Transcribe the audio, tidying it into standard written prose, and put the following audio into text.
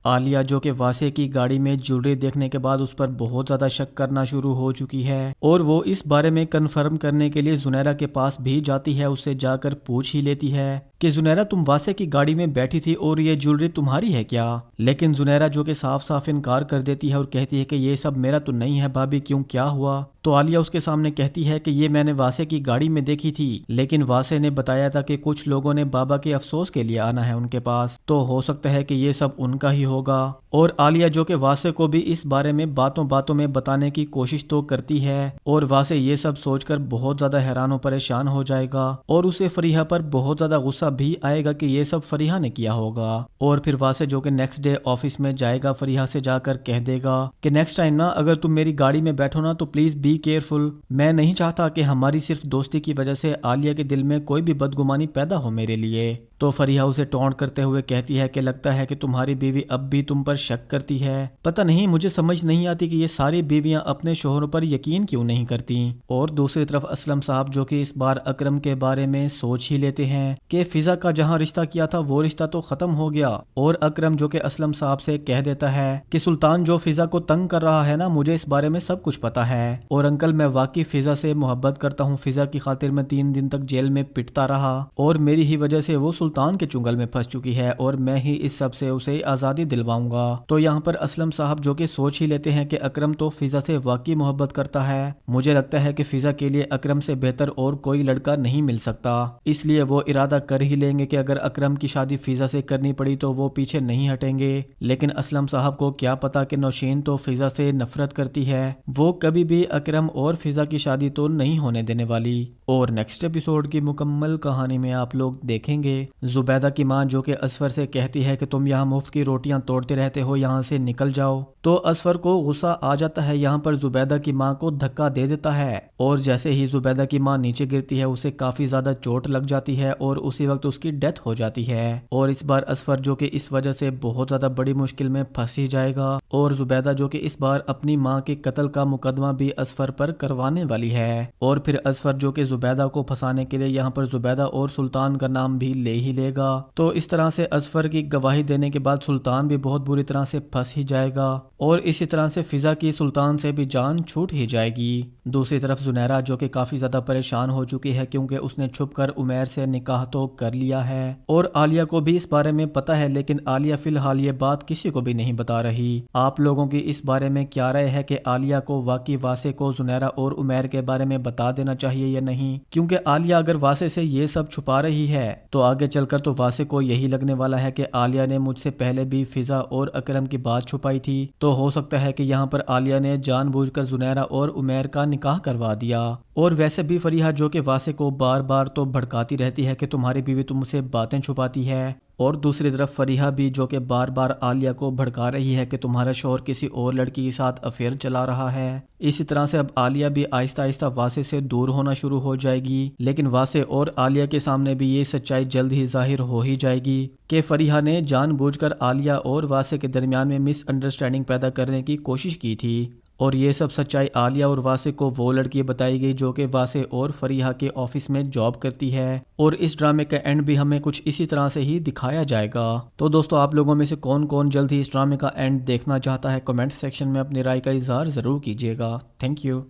عالیہ جو کہ واسع کی گاڑی میں جیولری دیکھنے کے بعد اس پر بہت زیادہ شک کرنا شروع ہو چکی ہے اور وہ اس بارے میں کنفرم کرنے کے لیے زنیرہ کے پاس بھی جاتی ہے، اس سے جا کر پوچھ ہی لیتی ہے کہ زنیرہ تم واسع کی گاڑی میں بیٹھی تھی اور یہ جیولری تمہاری ہے کیا؟ لیکن زنیرہ جو کہ صاف صاف انکار کر دیتی ہے اور کہتی ہے کہ یہ سب میرا تو نہیں ہے بھابی، کیوں کیا ہوا؟ تو عالیہ اس کے سامنے کہتی ہے کہ یہ میں نے واسع کی گاڑی میں دیکھی تھی، لیکن واسع نے بتایا تھا کہ کچھ لوگوں نے بابا کے افسوس کے لیے آنا ہے ان کے پاس، تو ہو سکتا ہے کہ یہ سب ان کا ہی ہوگا۔ اور عالیہ جو کہ واسع کو بھی اس بارے میں باتوں باتوں میں بتانے کی کوشش تو کرتی ہے، اور واسع یہ سب سوچ کر بہت زیادہ حیران و پریشان ہو جائے گا اور اسے فریحہ پر بہت زیادہ غصہ بھی آئے گا کہ یہ سب فریحہ نے کیا ہوگا۔ اور پھر واسع جو کہ نیکسٹ ڈے آفس میں جائے گا، فریحہ سے جا کر کہہ دے گا کہ نیکسٹ ٹائم نا اگر تم میری گاڑی میں بیٹھو نا تو پلیز بی کیئرفل، میں نہیں چاہتا کہ ہماری صرف دوستی کی وجہ سے عالیہ کے دل میں کوئی بھی بدگمانی پیدا ہو میرے لیے۔ تو فریحہ اسے ٹونٹ کرتے ہوئے کہتی ہے کہ لگتا ہے کہ تمہاری بیوی اب بھی تم پر شک کرتی ہے، پتہ نہیں مجھے سمجھ نہیں آتی کہ یہ ساری بیویاں اپنے شوہروں پر یقین کیوں نہیں کرتی۔ اور دوسری طرف اسلم صاحب جو کہ اس بار اکرم کے بارے میں سوچ ہی لیتے ہیں کہ فضا کا جہاں رشتہ کیا تھا وہ رشتہ تو ختم ہو گیا، اور اکرم جو کہ اسلم صاحب سے کہہ دیتا ہے کہ سلطان جو فضا کو تنگ کر رہا ہے نا، مجھے اس بارے میں سب کچھ پتا ہے، اور انکل میں واقعی فضا سے محبت کرتا ہوں، فضا کی خاطر میں 3 دن تک جیل میں پٹتا رہا اور میری ہی وجہ سے وہ سلطان کے چنگل میں پھنس چکی ہے اور میں ہی اس سب سے اسے آزادی دلواؤں گا۔ تو یہاں پر اسلم صاحب جو کہ سوچ ہی لیتے ہیں کہ اکرم تو فضا سے واقعی محبت کرتا ہے، مجھے لگتا ہے کہ فضا کے لیے اکرم سے بہتر اور کوئی لڑکا نہیں مل سکتا، اس لیے وہ ارادہ کر ہی لیں گے کہ اگر اکرم کی شادی فضا سے کرنی پڑی تو وہ پیچھے نہیں ہٹیں گے۔ لیکن اسلم صاحب کو کیا پتا کہ نوشین تو فضا سے نفرت کرتی ہے، وہ کبھی بھی اکرم اور فضا کی شادی تو نہیں ہونے دینے والی۔ اور نیکسٹ ایپیسوڈ کی مکمل کہانی میں آپ لوگ دیکھیں گے زبیدہ کی ماں جو کہ اصفر سے کہتی ہے کہ تم یہاں مفت کی روٹیاں توڑتے رہتے ہو، یہاں سے نکل جاؤ، تو اصفر کو غصہ آ جاتا ہے، یہاں پر زبیدہ کی ماں کو دھکا دے دیتا ہے، اور جیسے ہی زبیدہ کی ماں نیچے گرتی ہے اسے کافی زیادہ چوٹ لگ جاتی ہے اور اسی وقت اس کی ڈیتھ ہو جاتی ہے۔ اور اس بار اصفر جو کہ اس وجہ سے بہت زیادہ بڑی مشکل میں پھنس ہی جائے گا، اور زبیدہ جو کہ اس بار اپنی ماں کے قتل کا مقدمہ بھی اصفر پر کروانے والی ہے، اور پھر اصفر جو کہ زبیدہ کو پھنسانے کے لیے یہاں پر زبیدہ اور سلطان کا نام بھی لے ہی لے گا۔ تو اس طرح سے اصفر کی گواہی دینے کے بعد سلطان بھی بہت بری طرح سے پھنس ہی جائے گا، اور اسی طرح سے فضا کی سلطان سے بھی جان چھوٹ ہی جائے گی۔ دوسری طرف زنیرہ جو کہ کافی زیادہ پریشان ہو چکی ہے کیونکہ اس نے چھپ کر عمیر سے نکاح تو کر لیا ہے، اور عالیہ کو بھی اس بارے میں پتہ ہے، لیکن عالیہ فی الحال یہ بات کسی کو بھی نہیں بتا رہی۔ آپ لوگوں کی اس بارے میں کیا رائے ہے کہ عالیہ کو واقعی واسع کو زنیرہ اور عمیر کے بارے میں بتا دینا چاہیے یا نہیں؟ کیونکہ عالیہ اگر واسع سے یہ سب چھپا رہی ہے تو آگے چل کر تو واسع کو یہی لگنے والا ہے کہ عالیہ نے مجھ سے پہلے بھی فضا اور اکرم کی بات چھپائی تھی، تو ہو سکتا ہے کہ یہاں پر عالیہ نے جان بوجھ کر زنیرہ اور عمیر کا نکاح کروا دیا۔ اور ویسے بھی فریحہ جو کہ واسع کو بار بار تو بھڑکاتی رہتی ہے کہ تمہاری بیوی تم سے باتیں چھپاتی ہے، اور دوسری طرف فریحہ بھی جو کہ بار بار عالیہ کو بھڑکا رہی ہے کہ تمہارا شوہر کسی اور لڑکی کے ساتھ افیئر چلا رہا ہے۔ اسی طرح سے اب عالیہ بھی آہستہ آہستہ واسع سے دور ہونا شروع ہو جائے گی، لیکن واسع اور عالیہ کے سامنے بھی یہ سچائی جلد ہی ظاہر ہو ہی جائے گی کہ فریحہ نے جان بوجھ کر عالیہ اور واسع کے درمیان میں مس انڈرسٹینڈنگ پیدا کرنے کی کوشش کی تھی، اور یہ سب سچائی عالیہ اور واسع کو وہ لڑکی بتائی گئی جو کہ واسع اور فریحہ کے آفس میں جاب کرتی ہے، اور اس ڈرامے کا اینڈ بھی ہمیں کچھ اسی طرح سے ہی دکھایا جائے گا۔ تو دوستو آپ لوگوں میں سے کون کون جلد ہی اس ڈرامے کا اینڈ دیکھنا چاہتا ہے، کمنٹ سیکشن میں اپنی رائے کا اظہار ضرور کیجیے گا۔ Thank you.